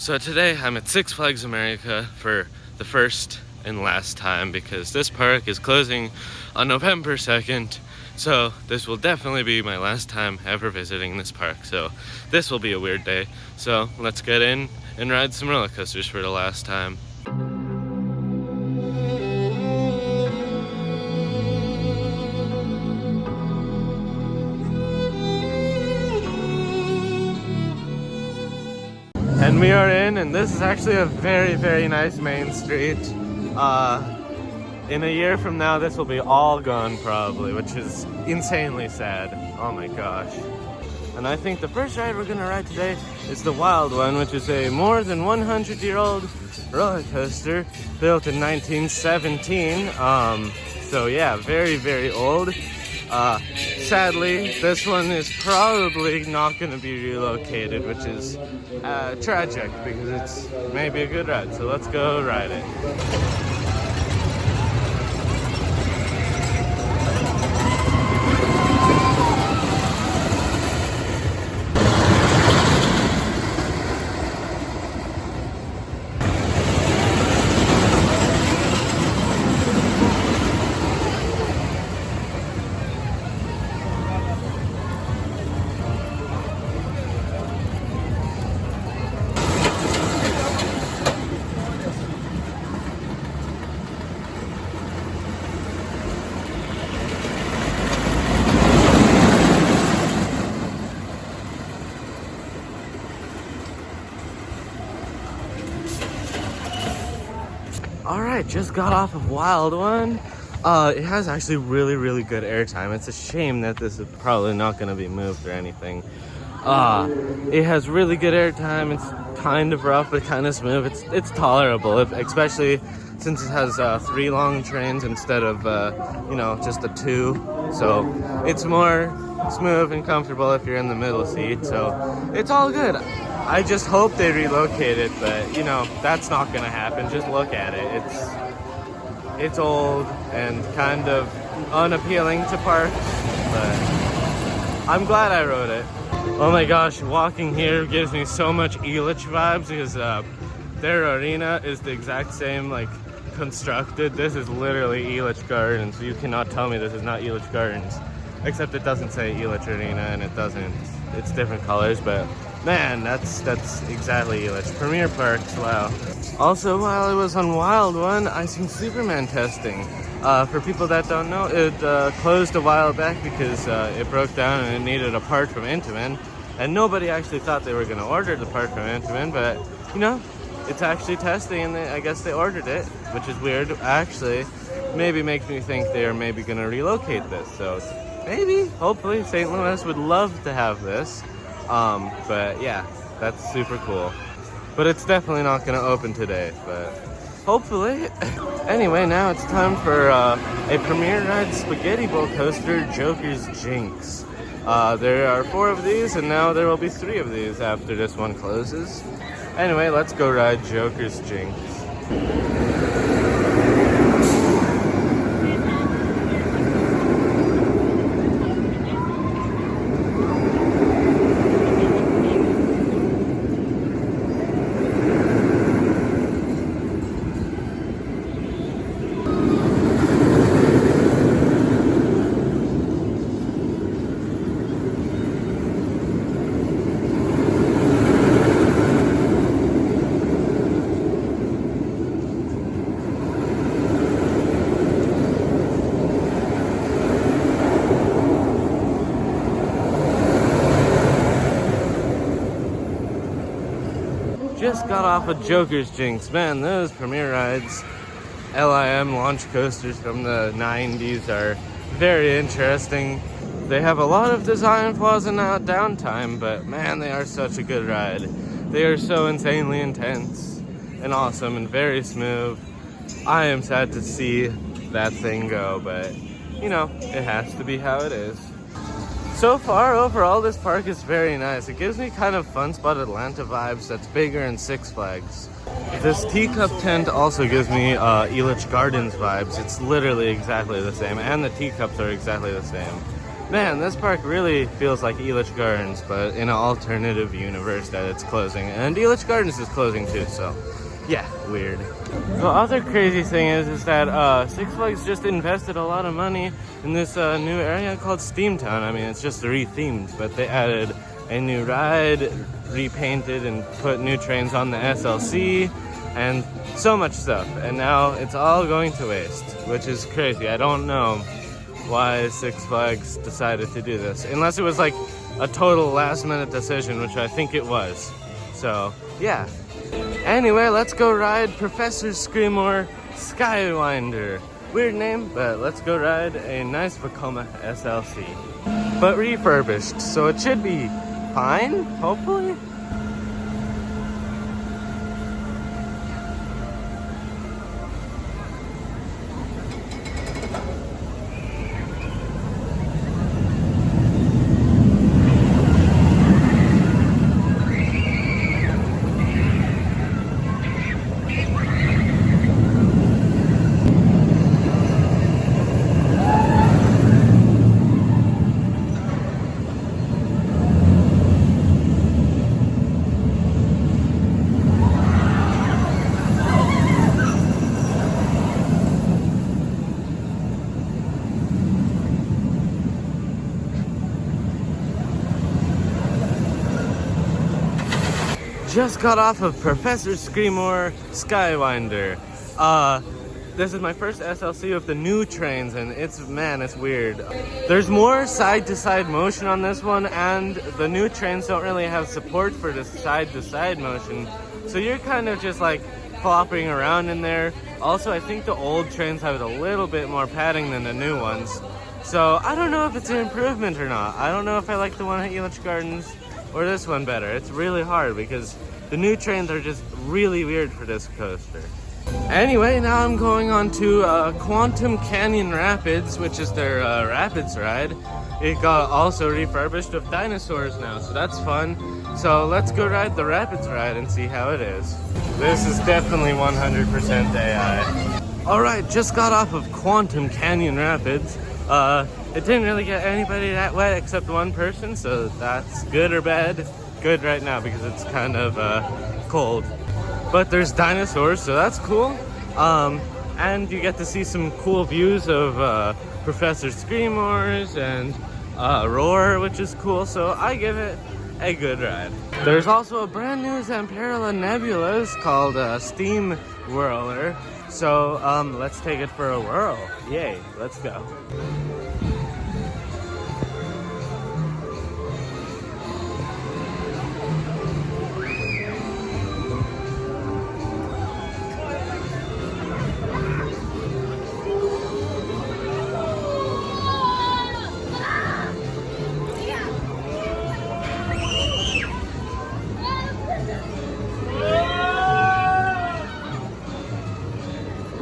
So today I'm at Six Flags America for the first and last time because this park is closing on November 2nd. So this will definitely be my last time ever visiting this park. So this will be a weird day. So let's get in and ride some roller coasters for the last time. And we are in, and this is actually a very, very nice main street. In a year from now, this will be all gone probably, which is insanely sad. Oh my gosh. And I think the first ride we're gonna ride today is the Wild One, which is a more than 100-year-old roller coaster built in 1917. So yeah, very, very old. Sadly, this one is probably not going to be relocated, which is tragic because it's maybe a good ride. So let's go ride it. Alright, just got off of Wild One. It has actually really, really good airtime. It's a shame that this is probably not going to be moved or anything. It has really good airtime. It's kind of rough, but kind of smooth. It's tolerable, especially since it has 3 long trains instead of, just a 2. So it's more smooth and comfortable if you're in the middle seat. So it's all good. I just hope they relocate it, but that's not gonna happen. Just look at it. It's old and kind of unappealing to parks, but I'm glad I rode it. Oh my gosh, walking here gives me so much Elitch vibes because their arena is the exact same, constructed. This is literally Elitch Gardens, so you cannot tell me this is not Elitch Gardens. Except it doesn't say Elitch Arena, and it's different colors, but man, that's exactly Elitch. Premier Parks, wow. Also, while I was on Wild One, I seen Superman testing. For people that don't know, it closed a while back because it broke down and it needed a part from Intamin, and nobody actually thought they were going to order the part from Intamin, but it's actually testing, and I guess they ordered it, which is weird. Actually, maybe makes me think they are maybe going to relocate this, so maybe, hopefully, St. Louis would love to have this. But yeah, that's super cool. But it's definitely not going to open today, but hopefully. Anyway, now it's time for a Premier Ride Spaghetti Bowl Coaster, Joker's Jinx. There are 4 of these, and now there will be 3 of these after this one closes. Anyway, let's go ride Joker's Jinx. Just got off of Joker's Jinx. Man, those Premier Rides LIM launch coasters from the 90s are very interesting. They have a lot of design flaws and downtime, but man, they are such a good ride. They are so insanely intense and awesome and very smooth. I am sad to see that thing go, but it has to be how it is. So far, overall, this park is very nice. It gives me kind of Fun Spot Atlanta vibes that's bigger in Six Flags. This teacup tent also gives me Elitch Gardens vibes. It's literally exactly the same, and the teacups are exactly the same. Man, this park really feels like Elitch Gardens, but in an alternative universe that it's closing. And Elitch Gardens is closing too, so yeah, weird. The other crazy thing is that Six Flags just invested a lot of money in this new area called Steamtown. I mean, it's just re-themed, but they added a new ride, repainted and put new trains on the SLC, and so much stuff. And now it's all going to waste, which is crazy. I don't know why Six Flags decided to do this, unless it was like a total last minute decision, which I think it was. So yeah. Anyway, let's go ride Professor Screamore Skywinder. Weird name, but let's go ride a nice Vekoma SLC. But refurbished, so it should be fine, hopefully. Just got off of Professor Screamore Skywinder. This is my first SLC with the new trains, and it's weird. There's more side-to-side motion on this one, and the new trains don't really have support for the side-to-side motion, so you're kind of just like flopping around in there. Also, I think the old trains have a little bit more padding than the new ones, so I don't know if it's an improvement or not. I don't know if I like the one at Elitch Gardens or this one better. It's really hard because the new trains are just really weird for this coaster. Anyway, now I'm going on to Quantum Canyon Rapids, which is their Rapids ride. It got also refurbished with dinosaurs now, so that's fun. So let's go ride the Rapids ride and see how it is. This is definitely 100% AI. Alright, just got off of Quantum Canyon Rapids. It didn't really get anybody that wet except one person, so that's good or bad. Good right now because it's kind of cold. But there's dinosaurs, so that's cool. And you get to see some cool views of Professor Screamores and Roar, which is cool, so I give it a good ride. There's also a brand new Zamperla Nebulas called Steam Whirler, so let's take it for a whirl. Yay, let's go.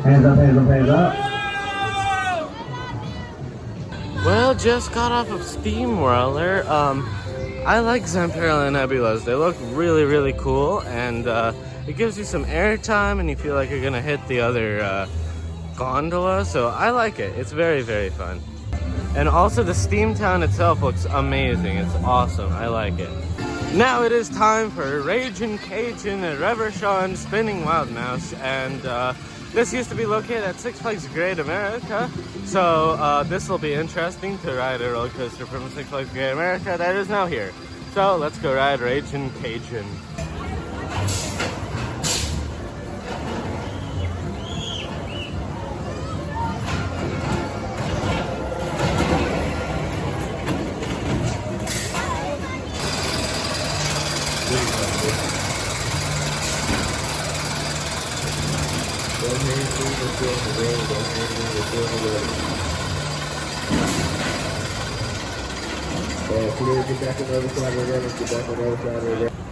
Hands up, hands up, hands up. Well, just got off of Steam Whirler. I like Zamperla Nebulas. They look really, really cool, and it gives you some airtime, and you feel like you're gonna hit the other gondola. So I like it. It's very, very fun. And also the Steamtown itself looks amazing. It's awesome. I like it. Now it is time for Ragin' Cajun and Reverchon Spinning Wild Mouse, and this used to be located at Six Flags Great America, so this will be interesting to ride a roller coaster from Six Flags Great America that is now here. So let's go ride Ragin' Cajun.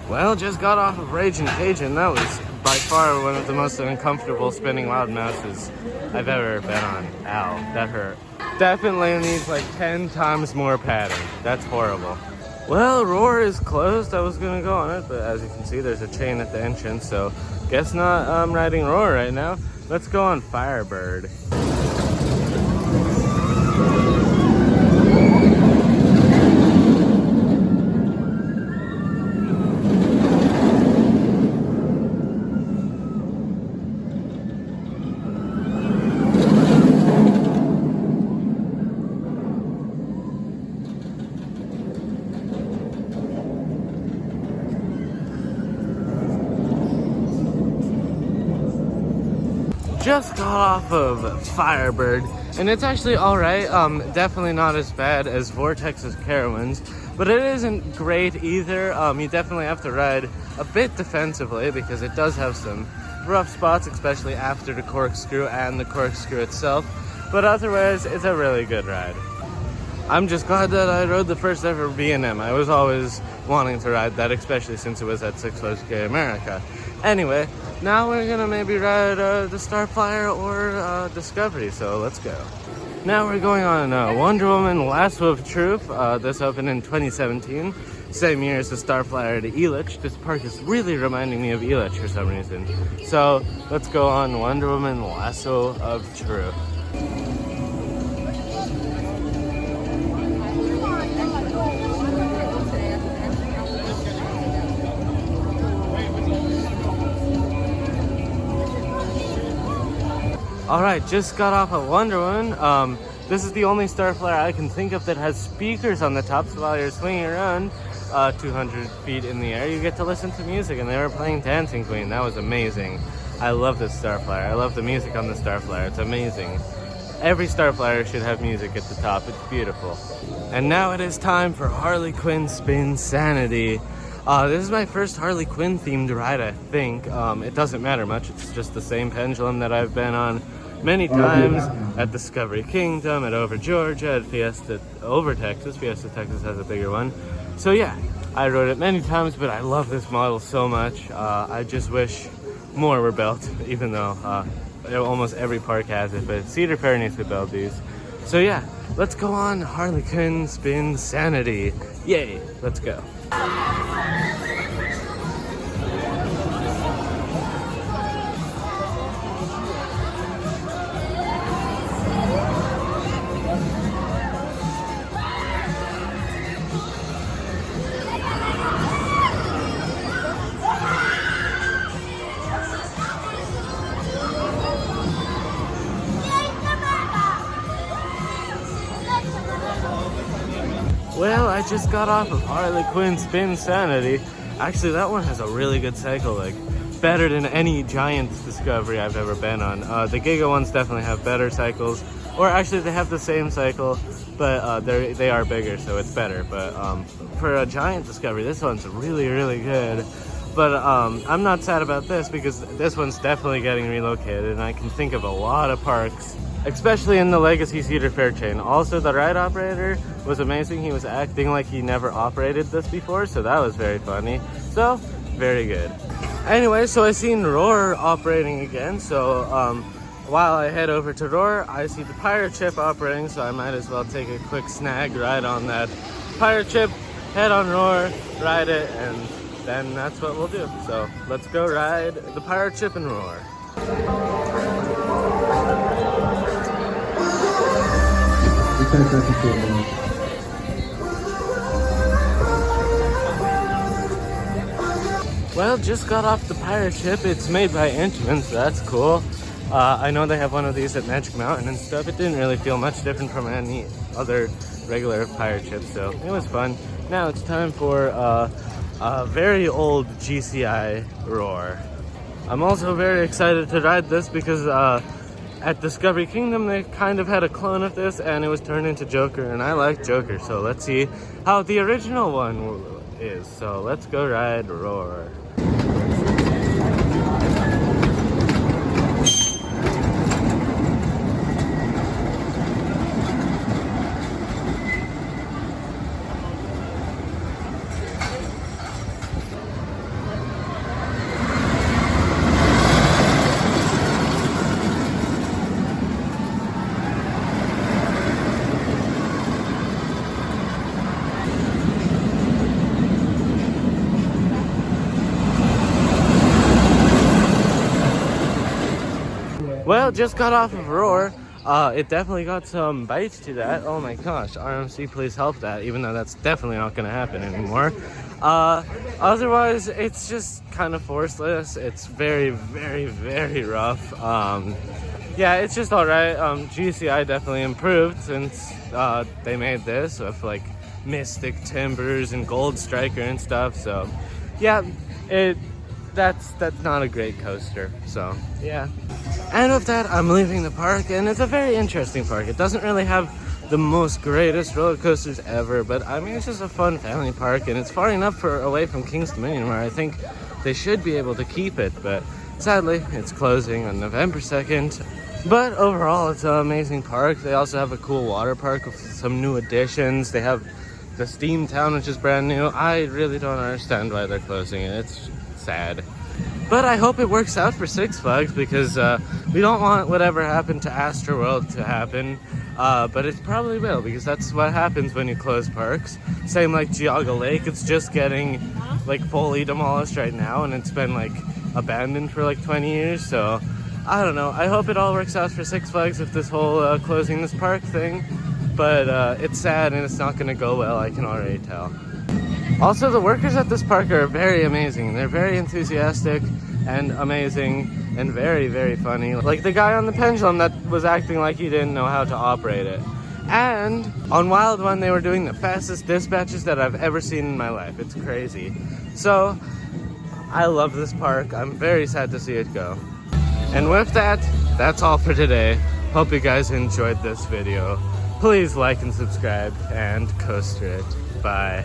Well, just got off of Ragin' Cajun. That was by far one of the most uncomfortable spinning wild mouses I've ever been on. Ow, that hurt. Definitely needs like 10 times more padding. That's horrible. Well, Roar is closed. I was gonna go on it, but as you can see, there's a chain at the entrance, so guess not riding Roar right now. Let's go on Firebird. just got off of Firebird, and it's actually alright. Definitely not as bad as Vortex's Carowinds, but it isn't great either. You definitely have to ride a bit defensively because it does have some rough spots, especially after the corkscrew and the corkscrew itself. But otherwise, it's a really good ride. I'm just glad that I rode the first ever B&M. I was always wanting to ride that, especially since it was at Six Flags Great America. Anyway, now we're gonna maybe ride the Starflyer or Discovery, so let's go. Now we're going on Wonder Woman Lasso of Truth. This opened in 2017, same year as the Starflyer to Elitch. This park is really reminding me of Elitch for some reason. So let's go on Wonder Woman Lasso of Truth. Alright, just got off of Wonder Woman. This is the only Starflyer I can think of that has speakers on the top, so while you're swinging around 200 feet in the air, you get to listen to music, and they were playing Dancing Queen. That was amazing. I love this Starflyer. I love the music on the Starflyer. It's amazing. Every Starflyer should have music at the top. It's beautiful. And now it is time for Harley Quinn Spinsanity. This is my first Harley Quinn themed ride, I think. It doesn't matter much. It's just the same pendulum that I've been on many times at Discovery Kingdom, at Over Georgia, at Fiesta Over Texas. Fiesta Texas has a bigger one. So yeah, I rode it many times, but I love this model so much. I just wish more were built, even though almost every park has it, but Cedar Fair needs to build these. So yeah, let's go on Harley Quinn Spinsanity. Yay, let's go. Well, I just got off of Harley Quinn Spinsanity. Actually, that one has a really good cycle, like better than any Giant Discovery I've ever been on. The Giga ones definitely have better cycles, or actually they have the same cycle, but they are bigger, so it's better. But for a Giant Discovery, this one's really, really good. But I'm not sad about this because this one's definitely getting relocated, and I can think of a lot of parks, especially in the Legacy Cedar Fair chain. Also, the ride operator was amazing. He was acting like he never operated this before, so that was very funny. So, very good. Anyway, so I seen Roar operating again, so while I head over to Roar, I see the pirate ship operating, so I might as well take a quick snag ride on that pirate ship, head on Roar, ride it, and then that's what we'll do. So, let's go ride the pirate ship and Roar. Well, just got off the pirate ship. It's made by Intamin, so that's cool. I know they have one of these at Magic Mountain and stuff. It didn't really feel much different from any other regular pirate ship, so it was fun. Now it's time for a very old GCI Roar. I'm also very excited to ride this because at Discovery Kingdom, they kind of had a clone of this, and it was turned into Joker, and I like Joker, so let's see how the original one is. So let's go ride Roar. Well, just got off of Roar. It definitely got some bites to that. Oh my gosh, RMC, please help that, even though that's definitely not going to happen anymore. Otherwise, it's just kind of forceless. It's very, very, very rough. Yeah, it's just alright. GCI definitely improved since they made this with like Mystic Timbers and Gold Striker and stuff. So yeah, that's not a great coaster. So yeah. And with that, I'm leaving the park, and it's a very interesting park. It doesn't really have the most greatest roller coasters ever, but I mean, it's just a fun family park, and it's far enough for away from King's Dominion where I think they should be able to keep it, but sadly, it's closing on November 2nd. But overall, it's an amazing park. They also have a cool water park with some new additions. They have the Steam Town, which is brand new. I really don't understand why they're closing it. It's sad. But I hope it works out for Six Flags, because we don't want whatever happened to Astroworld to happen. But it probably will, because that's what happens when you close parks. Same like Geauga Lake, it's just getting like fully demolished right now, and it's been like abandoned for like 20 years. So I don't know. I hope it all works out for Six Flags with this whole closing this park thing. But it's sad, and it's not going to go well, I can already tell. Also, the workers at this park are very amazing. They're very enthusiastic and amazing and very, very funny. Like the guy on the pendulum that was acting like he didn't know how to operate it. And on Wild One, they were doing the fastest dispatches that I've ever seen in my life. It's crazy. So, I love this park. I'm very sad to see it go. And with that, that's all for today. Hope you guys enjoyed this video. Please like and subscribe and coaster it. Bye.